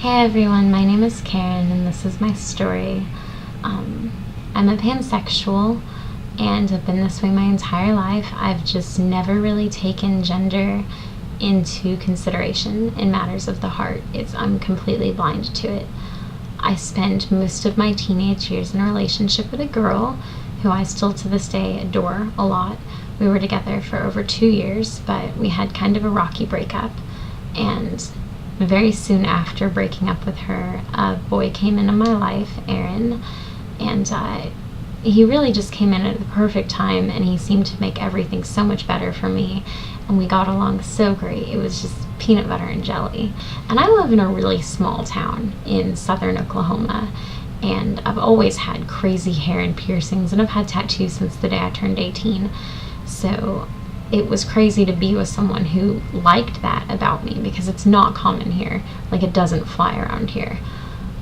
Hey everyone, my name is Karen and this is my story. I'm a pansexual and have been this way my entire life. I've just never really taken gender into consideration in matters of the heart. I'm completely blind to it. I spent most of my teenage years in a relationship with a girl who I still to this day adore a lot. We were together for over 2 years, but we had kind of a rocky breakup, and very soon after breaking up with her, a boy came into my life, Aaron, and he really just came in at the perfect time, and he seemed to make everything so much better for me, and we got along so great. It was just peanut butter and jelly. And I live in a really small town in southern Oklahoma, and I've always had crazy hair and piercings, and I've had tattoos since the day I turned 18. So it was crazy to be with someone who liked that about me, because it's not common here. Like, it doesn't fly around here.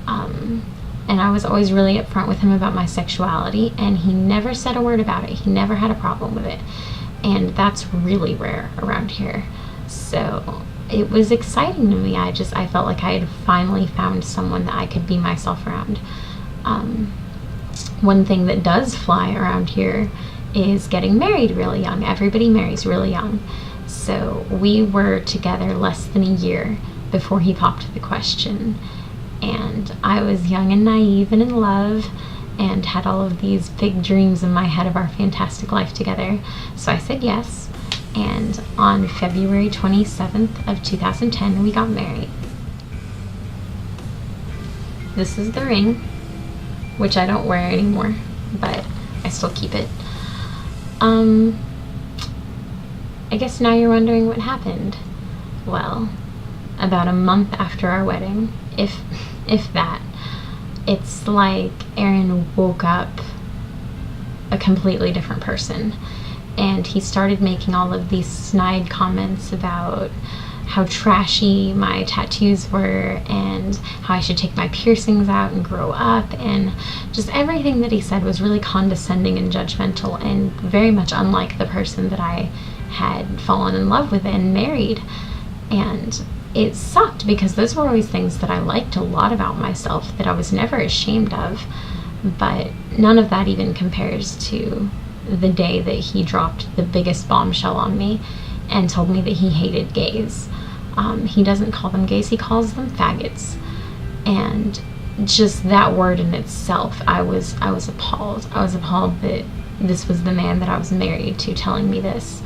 And I was always really upfront with him about my sexuality, and he never said a word about it. He never had a problem with it. And that's really rare around here. So it was exciting to me. I felt like I had finally found someone that I could be myself around. One thing that does fly around here is getting married really young. Everybody marries really young. So we were together less than a year before he popped the question. And I was young and naive and in love and had all of these big dreams in my head of our fantastic life together. So I said yes. And on February 27th of 2010, we got married. This is the ring, which I don't wear anymore, but I still keep it. I guess now you're wondering what happened. Well, about a month after our wedding, if that, it's like Aaron woke up a completely different person. And he started making all of these snide comments about how trashy my tattoos were and how I should take my piercings out and grow up, and just everything that he said was really condescending and judgmental and very much unlike the person that I had fallen in love with and married. And it sucked, because those were always things that I liked a lot about myself, that I was never ashamed of, but none of that even compares to the day that he dropped the biggest bombshell on me and told me that he hated gays. He doesn't call them gays, he calls them faggots. And just that word in itself, I was appalled. I was appalled that this was the man that I was married to telling me this.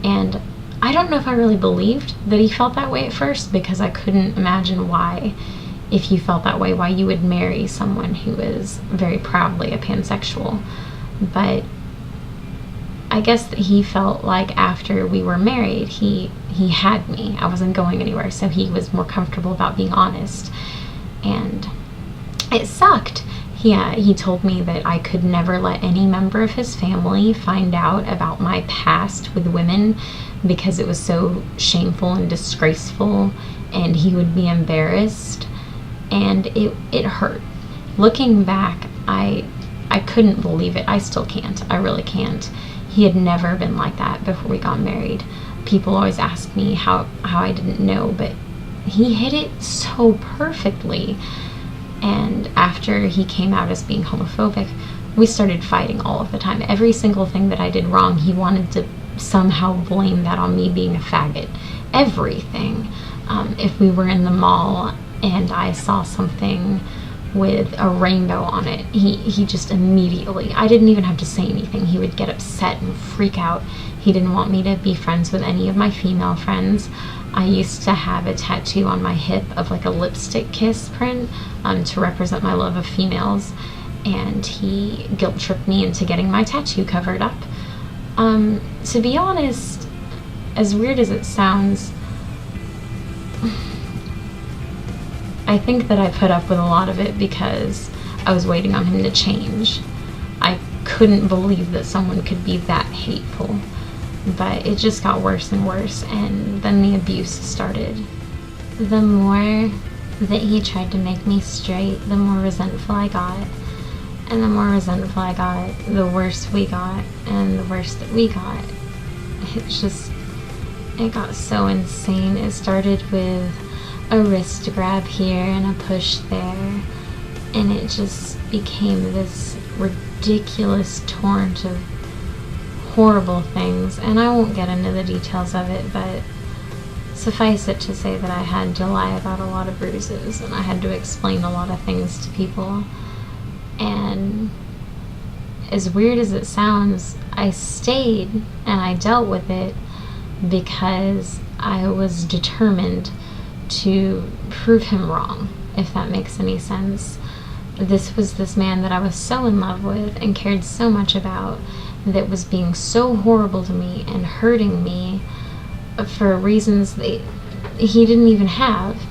And I don't know if I really believed that he felt that way at first, because I couldn't imagine why, if you felt that way, why you would marry someone who is very proudly a pansexual. But I guess that he felt like after we were married, he had me. I wasn't going anywhere, so he was more comfortable about being honest. And it sucked. He told me that I could never let any member of his family find out about my past with women, because it was so shameful and disgraceful, and he would be embarrassed. And it hurt. Looking back, I couldn't believe it. I still can't. I really can't. He had never been like that before we got married. People always ask me how I didn't know, but he hid it so perfectly. And after he came out as being homophobic, we started fighting all of the time. Every single thing that I did wrong, he wanted to somehow blame that on me being a faggot. Everything. If we were in the mall and I saw something with a rainbow on it, he just immediately, I didn't even have to say anything, he would get upset and freak out. He didn't want me to be friends with any of my female friends. I used to have a tattoo on my hip of like a lipstick kiss print to represent my love of females, and he guilt tripped me into getting my tattoo covered up. To be honest, as weird as it sounds, I think that I put up with a lot of it because I was waiting on him to change. I couldn't believe that someone could be that hateful. But it just got worse and worse, and then the abuse started. The more that he tried to make me straight, the more resentful I got. And the more resentful I got, the worse we got, and the worse that we got. It got so insane. It started with a wrist grab here and a push there, and it just became this ridiculous torrent of horrible things. And I won't get into the details of it, but suffice it to say that I had to lie about a lot of bruises, and I had to explain a lot of things to people. And as weird as it sounds, I stayed and I dealt with it because I was determined to prove him wrong, if that makes any sense. This was this man that I was so in love with and cared so much about, that was being so horrible to me and hurting me for reasons that he didn't even have.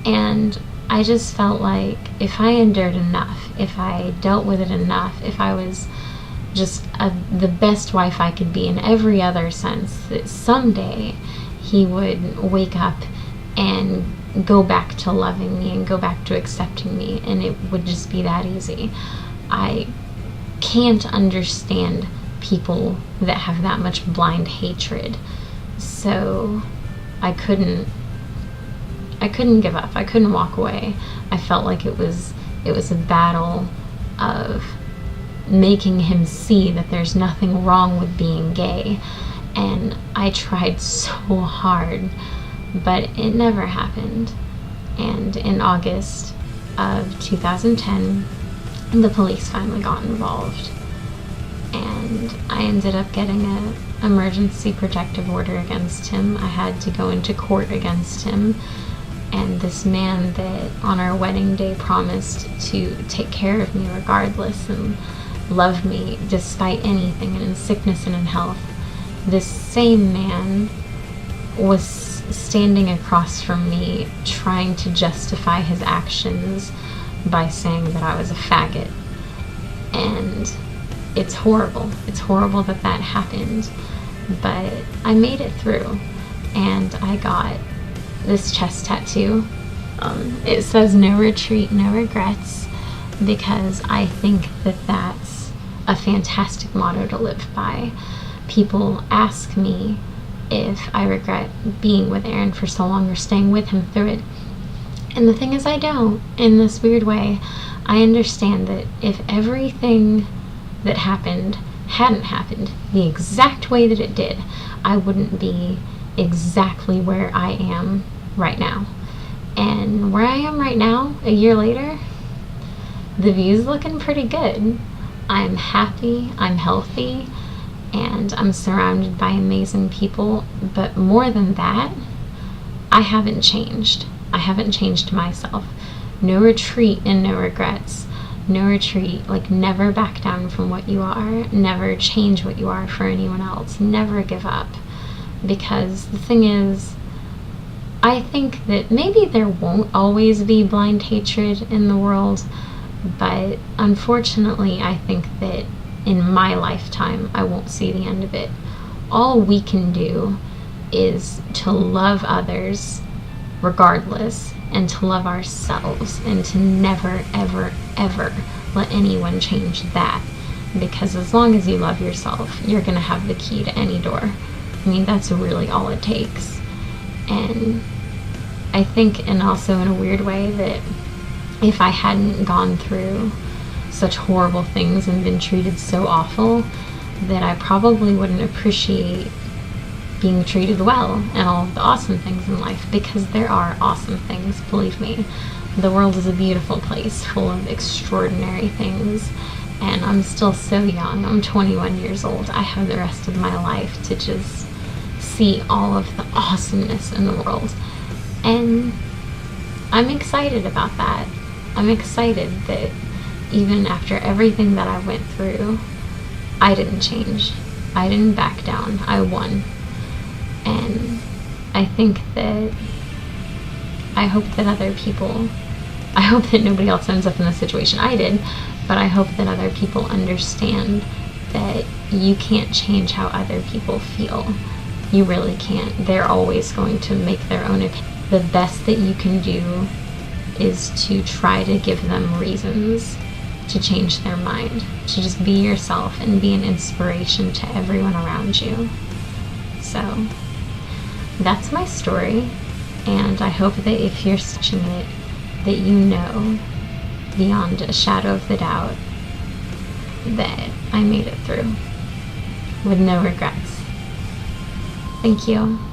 And I just felt like if I endured enough, if I dealt with it enough, if I was just the best wife I could be in every other sense, that someday he would wake up and go back to loving me and go back to accepting me, and it would just be that easy. I can't understand people that have that much blind hatred. So I couldn't give up. I couldn't walk away. I felt like it was a battle of making him see that there's nothing wrong with being gay. And I tried so hard, but it never happened. And in August of 2010, the police finally got involved. And I ended up getting an emergency protective order against him. I had to go into court against him. And this man that on our wedding day promised to take care of me regardless and love me despite anything, and in sickness and in health, this same man was standing across from me trying to justify his actions by saying that I was a faggot. And it's horrible. It's horrible that that happened. But I made it through, and I got this chest tattoo. It says "No retreat, no regrets," because I think that that's a fantastic motto to live by. People ask me if I regret being with Aaron for so long or staying with him through it. And the thing is, I don't. In this weird way, I understand that if everything that happened hadn't happened the exact way that it did, I wouldn't be exactly where I am right now. And where I am right now, a year later, the view's looking pretty good. I'm happy, I'm healthy, and I'm surrounded by amazing people. But more than that, I haven't changed. I haven't changed myself. No retreat and no regrets. No retreat, like never back down from what you are. Never change what you are for anyone else. Never give up. Because the thing is, I think that maybe there won't always be blind hatred in the world, but unfortunately I think that in my lifetime I won't see the end of it. All we can do is to love others regardless, and to love ourselves, and to never, ever, ever let anyone change that. Because as long as you love yourself, you're going to have the key to any door. I mean, that's really all it takes. And I think, and also in a weird way, that if I hadn't gone through such horrible things and been treated so awful, that I probably wouldn't appreciate being treated well and all of the awesome things in life, because there are awesome things, believe me. The world is a beautiful place full of extraordinary things, and I'm still so young. I'm 21 years old. I have the rest of my life to just see all of the awesomeness in the world, and I'm excited about that. I'm excited that even after everything that I went through, I didn't change. I didn't back down. I won. And I think that I hope that other people, I hope that nobody else ends up in the situation I did, but I hope that other people understand that you can't change how other people feel. You really can't. They're always going to make their own opinion. The best that you can do is to try to give them reasons to change their mind, to just be yourself and be an inspiration to everyone around you. So that's my story. And I hope that if you're watching it, that you know beyond a shadow of the doubt that I made it through with no regrets. Thank you.